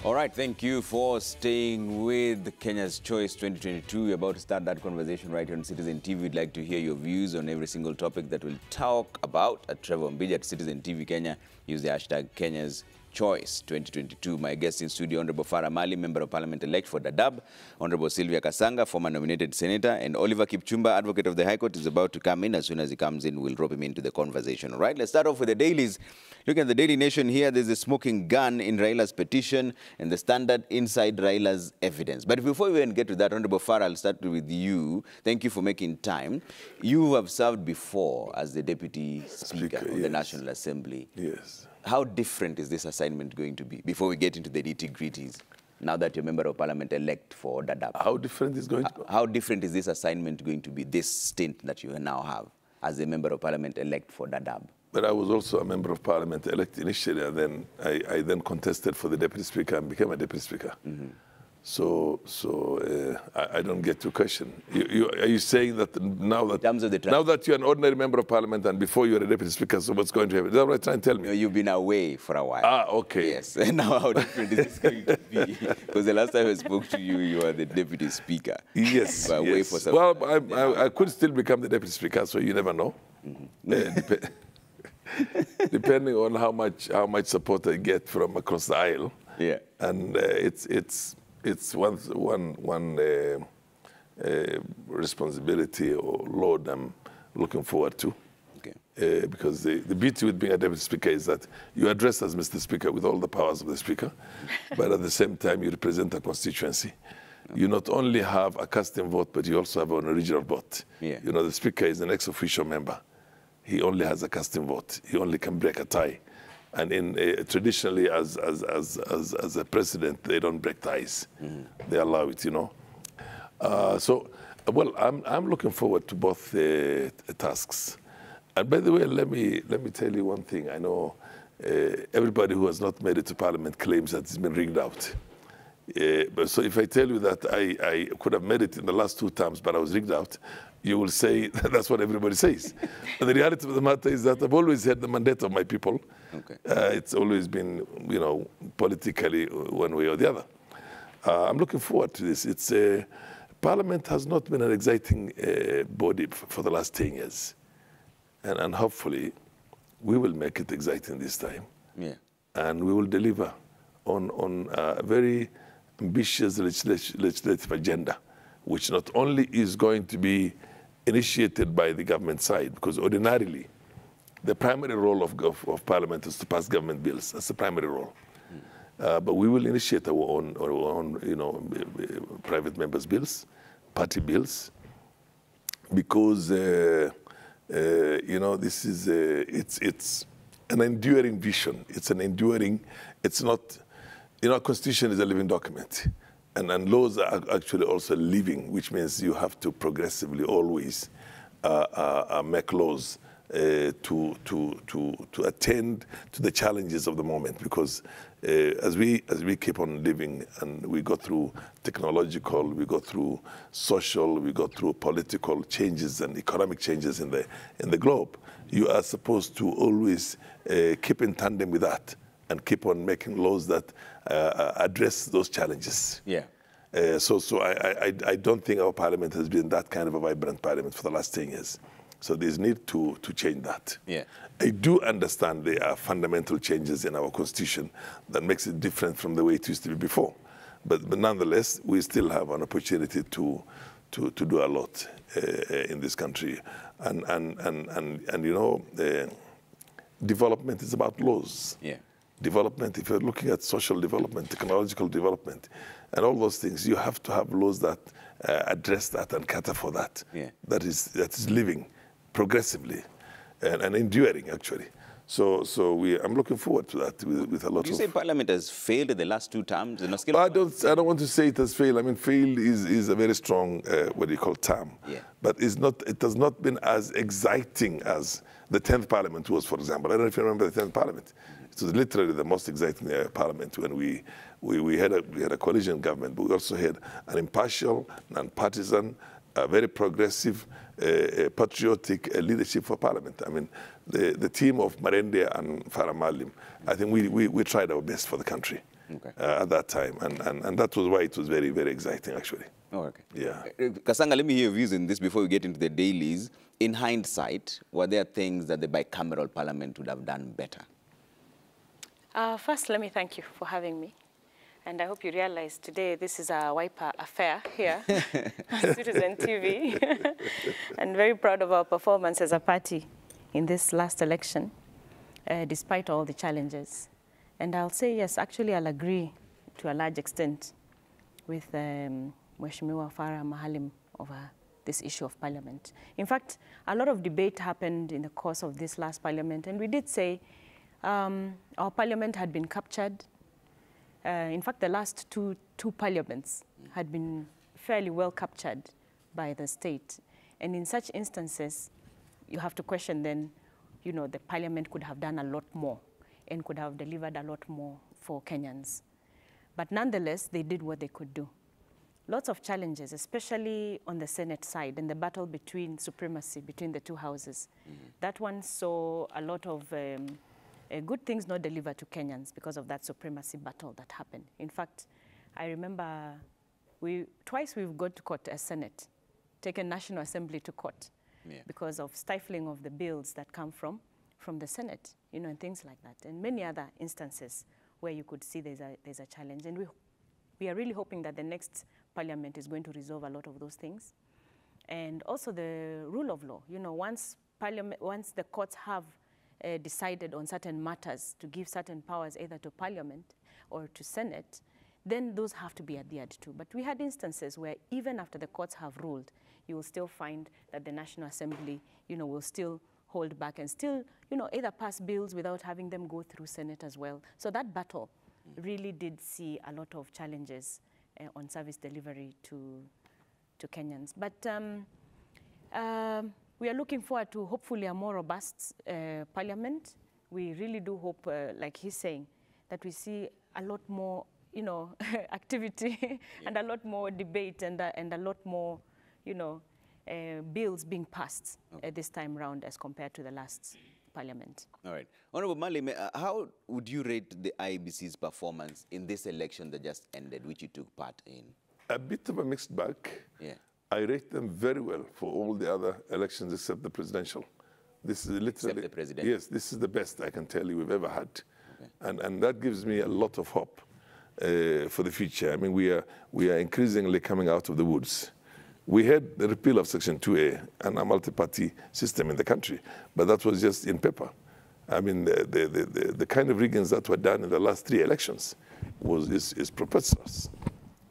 All right, thank you for staying with Kenya's Choice 2022. We're about to start that conversation right here on Citizen TV. We'd like to hear your views on every single topic that we'll talk about. At Trevor Mbija at Citizen TV Kenya, use the hashtag Kenya's Choice 2022. My guest in studio, Honorable Farah Mali, Member of Parliament-elect for Dadaab, Honorable Sylvia Kasanga, former nominated senator, and Oliver Kipchumba, Advocate of the High Court, is about to come in. As soon as he comes in, we'll drop him into the conversation. All right, let's start off with the dailies. Look at the Daily Nation here. There's a smoking gun in Raila's petition and the Standard inside Raila's evidence. But before we even get to that, Honorable Farah, I'll start with you. Thank you for making time. You have served before as the Deputy Speaker of the National Assembly. Yes. How different is this assignment going to be before we get into the nitty-gritties, now that you're Member of Parliament-elect for Dadaab? How different is going to be? How different is this assignment going to be, this stint that you now have as a Member of Parliament-elect for Dadaab? But I was also a Member of Parliament-elect initially, and then I then contested for the Deputy Speaker and became a Deputy Speaker. Mm-hmm. So I don't get your question. Are you saying that now that you're an ordinary Member of Parliament and before you're a Deputy Speaker, so what's going to happen? Is that what you're trying to tell me? No, you've been away for a while. Ah, okay. Yes. And now how different is this going to be? Because the last time I spoke to you, you were the Deputy Speaker. Yes. Away for some well, I could still become the Deputy Speaker, so you never know. Mm-hmm. Depending on how much support I get from across the aisle. Yeah. And it's one responsibility or load I'm looking forward to. Okay. Because the beauty with being a Deputy Speaker is that you address as Mr. Speaker with all the powers of the Speaker, but at the same time you represent a constituency. Okay. You not only have a casting vote, but you also have an original vote. Yeah. You know, the Speaker is an ex-officio member. He only has a casting vote. He only can break a tie. And traditionally, as a president, they don't break ties. Mm-hmm. They allow it, you know. Well, I'm looking forward to both tasks. And by the way, let me tell you one thing. I know everybody who has not made it to Parliament claims that it's been rigged out. But so if I tell you that I could have made it in the last 2 terms, but I was rigged out, you will say that's what everybody says. And the reality of the matter is that I've always had the mandate of my people. Okay. It's always been, you know, politically one way or the other. I'm looking forward to this. Parliament has not been an exciting body for the last 10 years. And hopefully we will make it exciting this time. Yeah. And we will deliver on a very ambitious legislative agenda, which not only is going to be initiated by the government side, because ordinarily the primary role of Parliament is to pass government bills. That's the primary role. But we will initiate our own you know, private members' bills, party bills, because you know, this is it's an enduring vision. It's an enduring. It's not. You know, a constitution is a living document, and laws are actually also living, which means you have to progressively always make laws to attend to the challenges of the moment. Because as we keep on living and we go through technological, we go through social, we go through political changes and economic changes in the globe, you are supposed to always keep in tandem with that and keep on making laws that address those challenges. Yeah. So I don't think our Parliament has been that kind of a vibrant Parliament for the last 10 years. So there's need to change that. Yeah. I do understand there are fundamental changes in our Constitution that makes it different from the way it used to be before. But nonetheless, we still have an opportunity to do a lot in this country. And you know, development is about laws. Yeah. Development, if you're looking at social development, technological development, and all those things, you have to have laws that address that and cater for that. Yeah. That is living progressively and enduring, actually. So I'm looking forward to that with a lot of... You say Parliament has failed in the last 2 terms? I don't want to say it has failed. I mean, failed is a very strong, what do you call, term. Yeah. But it has not been as exciting as the 10th Parliament was, for example. I don't know if you remember the 10th Parliament. It was literally the most exciting Parliament when we had a coalition government, but we also had an impartial, non-partisan, very progressive, patriotic leadership for Parliament. I mean, the team of Marende and Farah Mali, I think we tried our best for the country. at that time. And that was why it was very, very exciting, actually. Oh, okay. Yeah. Kasanga, let me hear your views on this before we get into the dailies. In hindsight, were there things that the bicameral parliament would have done better? First, let me thank you for having me. And I hope you realize today this is a wiper affair here on Citizen TV. And very proud of our performance as a party in this last election, despite all the challenges. And I'll say, yes, actually I'll agree to a large extent with Mheshimiwa Farah Mahalim over this issue of parliament. In fact, a lot of debate happened in the course of this last parliament, and we did say our parliament had been captured. In fact, the last two parliaments had been fairly well captured by the state. And in such instances, you have to question then, you know, the parliament could have done a lot more and could have delivered a lot more for Kenyans. But nonetheless, they did what they could do. Lots of challenges, especially on the Senate side and the battle between supremacy between the two houses. That one saw a lot of good things not delivered to Kenyans because of that supremacy battle that happened. In fact, I remember twice we've gone to court as Senate, taken National Assembly to court because of stifling of the bills that come from the Senate, you know, and things like that, and many other instances where you could see there's a challenge. And we are really hoping that the next parliament is going to resolve a lot of those things. And also the rule of law, you know, once the courts have decided on certain matters to give certain powers either to parliament or to Senate, then those have to be adhered to. But we had instances where even after the courts have ruled, you will still find that the National Assembly, you know, will still hold back and still, you know, either pass bills without having them go through Senate as well. So that battle really did see a lot of challenges on service delivery to Kenyans. But we are looking forward to hopefully a more robust parliament. We really do hope, like he's saying, that we see a lot more, you know, activity and a lot more debate and a lot more, you know, bills being passed this time round as compared to the last parliament. All right. Honorable Mali, how would you rate the IEBC's performance in this election that just ended, which you took part in? A bit of a mixed bag. Yeah. I rate them very well for all the other elections except the presidential. This is literally... Except the presidential? Yes, this is the best I can tell you we've ever had. Okay. And that gives me a lot of hope for the future. I mean, we are increasingly coming out of the woods. We had the repeal of Section 2A and a multi-party system in the country, but that was just in paper. I mean, the kind of riggings that were done in the last 3 elections is preposterous.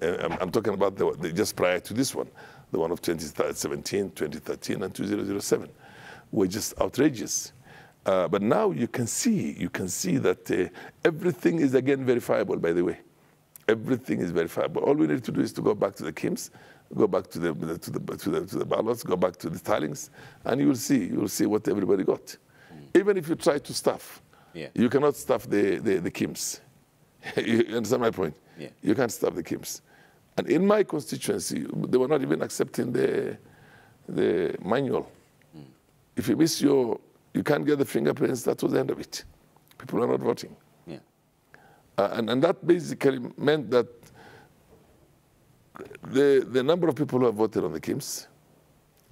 I'm talking about just prior to this one, the one of 2017, 2013, and 2007, were just outrageous. But now you can see that everything is again verifiable, by the way. Everything is verifiable. All we need to do is to go back to the KIMS, go back to the ballots, go back to the tallings, and you will see what everybody got. Even if you try to stuff, you cannot stuff the KIMS. You understand my point? Yeah. You can't stuff the KIMS. And in my constituency, they were not even accepting the manual. If you miss you can't get the fingerprints, that was the end of it. People are not voting. Yeah. And that basically meant that the number of people who have voted on the KIMS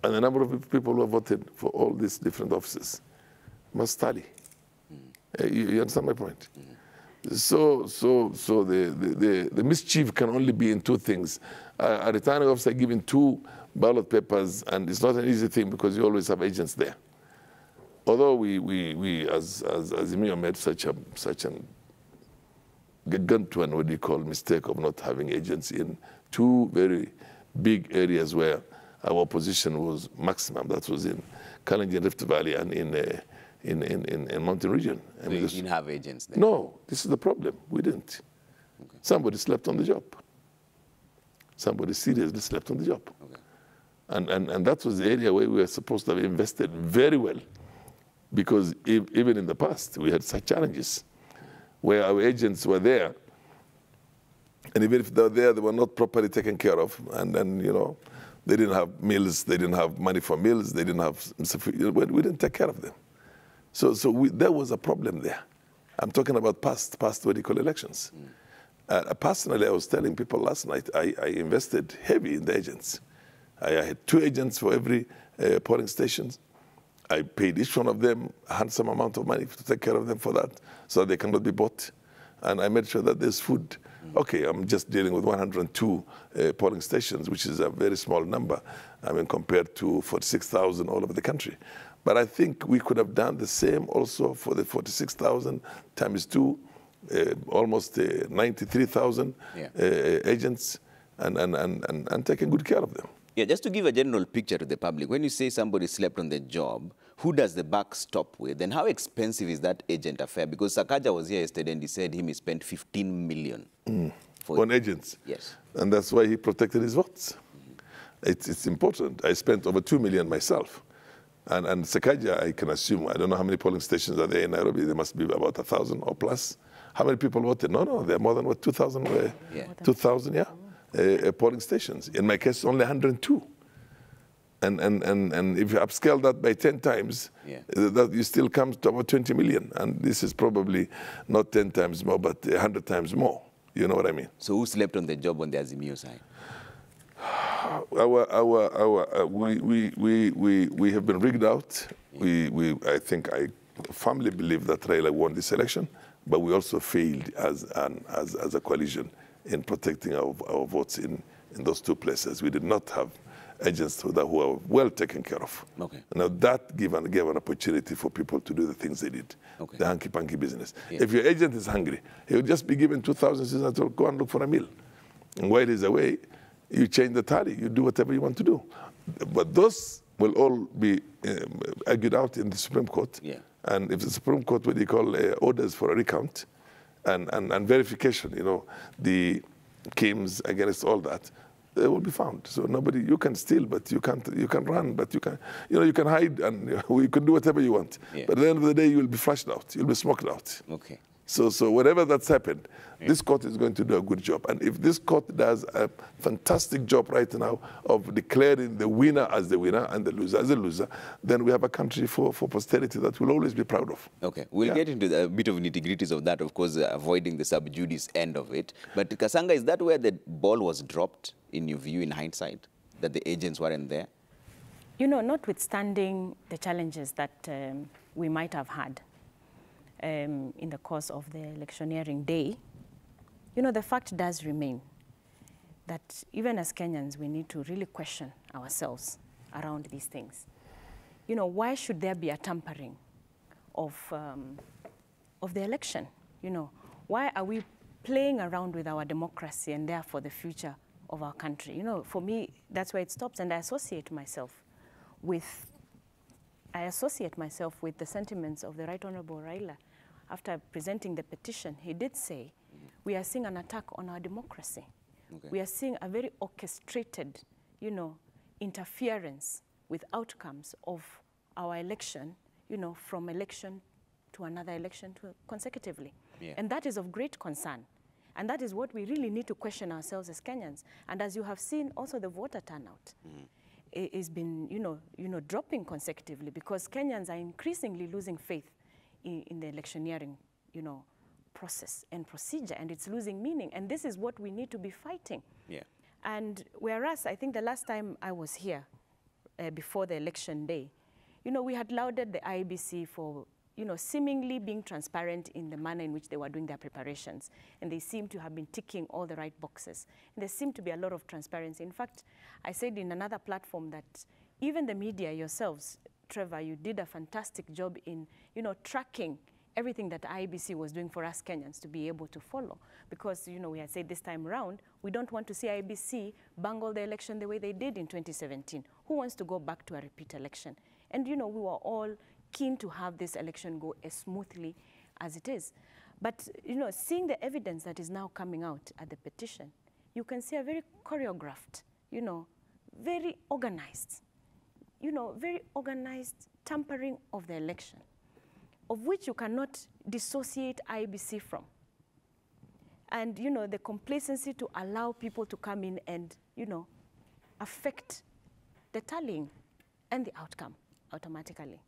and the number of people who have voted for all these different offices must tally. You understand my point? So the mischief can only be in 2 things. A returning officer giving 2 ballot papers, and it's not an easy thing because you always have agents there. Although we as Emilio made such an gargantuan, what do you call, mistake of not having agents in 2 very big areas where our opposition was maximum. That was in Kalenjin Rift Valley and in Mountain Region. So you didn't have agents there? No, this is the problem. We didn't. Okay. Somebody slept on the job. Somebody seriously slept on the job. Okay. And that was the area where we were supposed to have invested very well, because even in the past, we had such challenges where our agents were there, and even if they were there, they were not properly taken care of. And then, you know, they didn't have meals, they didn't have money for meals, they didn't have, we didn't take care of them. So there was a problem there. I'm talking about past what do you call elections. Personally, I was telling people last night, I invested heavy in the agents. I had 2 agents for every polling station. I paid each one of them a handsome amount of money to take care of them for that, so they cannot be bought. And I made sure that there's food. Okay, I'm just dealing with 102 polling stations, which is a very small number, I mean, compared to 46,000 all over the country. But I think we could have done the same also for the 46,000 times 2, almost 93,000 agents, and taking good care of them. Yeah, just to give a general picture to the public, when you say somebody slept on the job, who does the buck stop with, and how expensive is that agent affair? Because Sakaja was here yesterday and he said he spent 15 million. On agents. Yes. And that's why he protected his votes. It's important. I spent over 2 million myself. And Sakaja, I can assume, I don't know how many polling stations are there in Nairobi. There must be about 1,000 or plus. How many people voted? No, there are more than, what, 2,000? 2,000, yeah. Polling stations. In my case, only 102. And if you upscale that by 10 times, that you still come to about 20 million. And this is probably not 10 times more, but 100 times more. You know what I mean? So who slept on the job on the Azimio side? We have been rigged out. I firmly believe that Raila won this election, but we also failed as a coalition in protecting our votes in those 2 places. We did not have agents who are well taken care of. Okay. Now that gave an opportunity for people to do the things they did, the hanky-panky business. Yeah. If your agent is hungry, he will just be given 2,000 citizens to go and look for a meal. And while he's away, you change the tally, you do whatever you want to do. But those will all be argued out in the Supreme Court. Yeah. And if the Supreme Court, what they call orders for a recount and verification, you know, the claims against all that, they will be found. So you can steal, but you can run, but you can hide, and you can do whatever you want. Yeah. But at the end of the day, you will be flushed out. You'll be smoked out. Okay. So whatever that's happened, this court is going to do a good job. And if this court does a fantastic job right now of declaring the winner as the winner and the loser as the loser, then we have a country for posterity that we'll always be proud of. Okay, we'll get into a bit of nitty-gritties of that, of course, avoiding the sub judice end of it. But Kasanga, is that where the ball was dropped, in your view, in hindsight, that the agents weren't there? You know, notwithstanding the challenges that we might have had in the course of the electioneering day, you know, the fact does remain that even as Kenyans, we need to really question ourselves around these things. You know, why should there be a tampering of the election? You know, why are we playing around with our democracy and therefore the future of our country? You know, for me, that's where it stops, and I associate myself with the sentiments of the Right Honorable Raila. After presenting the petition, he did say, we are seeing an attack on our democracy. Okay. We are seeing a very orchestrated, you know, interference with outcomes of our election, you know, from election to another election consecutively. Yeah. And that is of great concern. And that is what we really need to question ourselves as Kenyans. And as you have seen, also the voter turnout has been, you know, dropping consecutively, because Kenyans are increasingly losing faith in the electioneering, you know, process and procedure, and it's losing meaning. And this is what we need to be fighting. Yeah. And whereas I think the last time I was here, before the election day, you know, we had lauded the IEBC for, you know, seemingly being transparent in the manner in which they were doing their preparations. And they seem to have been ticking all the right boxes. And there seemed to be a lot of transparency. In fact, I said in another platform that even the media yourselves, Trevor, you did a fantastic job in, you know, tracking everything that IEBC was doing for us Kenyans to be able to follow. Because, you know, we had said this time around, we don't want to see IEBC bungle the election the way they did in 2017. Who wants to go back to a repeat election? And, you know, we were all keen to have this election go as smoothly as it is. But, you know, seeing the evidence that is now coming out at the petition, you can see a very choreographed, you know, very organized, tampering of the election, of which you cannot dissociate IEBC from. And, you know, the complacency to allow people to come in and, you know, affect the tallying and the outcome automatically.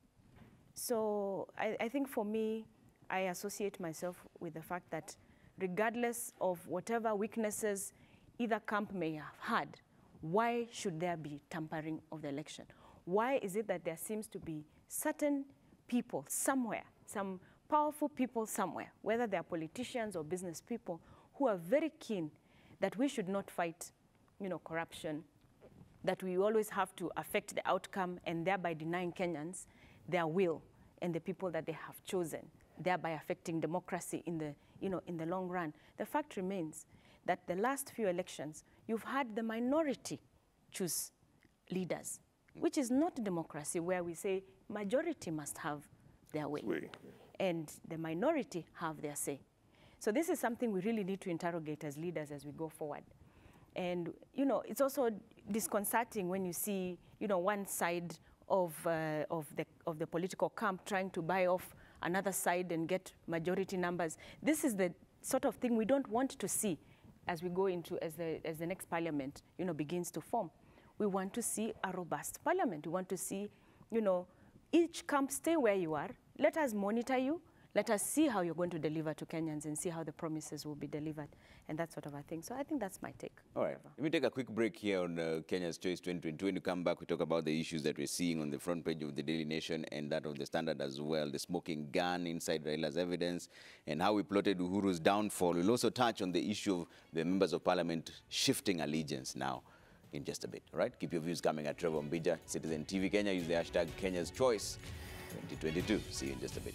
So I think for me, I associate myself with the fact that regardless of whatever weaknesses either camp may have had, why should there be tampering of the election? Why is it that there seems to be certain people somewhere, some powerful people somewhere, whether they are politicians or business people, who are very keen that we should not fight, corruption, that we always have to affect the outcome and thereby denying Kenyans their will and the people that they have chosen, thereby affecting democracy in the long run. The fact remains that the last few elections, you've had the minority choose leaders, which is not democracy, where we say majority must have their way, and the minority have their say. So this is something we really need to interrogate as leaders as we go forward. And, it's also disconcerting when you see, one side of the political camp trying to buy off another side and get majority numbers. This is the sort of thing we don't want to see as we go into, as the next parliament, begins to form. We want to see a robust parliament. We want to see, each camp stay where you are. Let us monitor you. Let us see how you're going to deliver to Kenyans and see how the promises will be delivered and that sort of a thing. So I think that's my take. All right. Let me take a quick break here on Kenya's Choice 2022. When you come back, we talk about the issues that we're seeing on the front page of the Daily Nation and that of the Standard as well, the smoking gun inside Raila's evidence and how we plotted Uhuru's downfall. We'll also touch on the issue of the members of parliament shifting allegiance now in just a bit. All right? Keep your views coming at Trevor Mbija, Citizen TV Kenya. Use the hashtag Kenya's Choice 2022. See you in just a bit.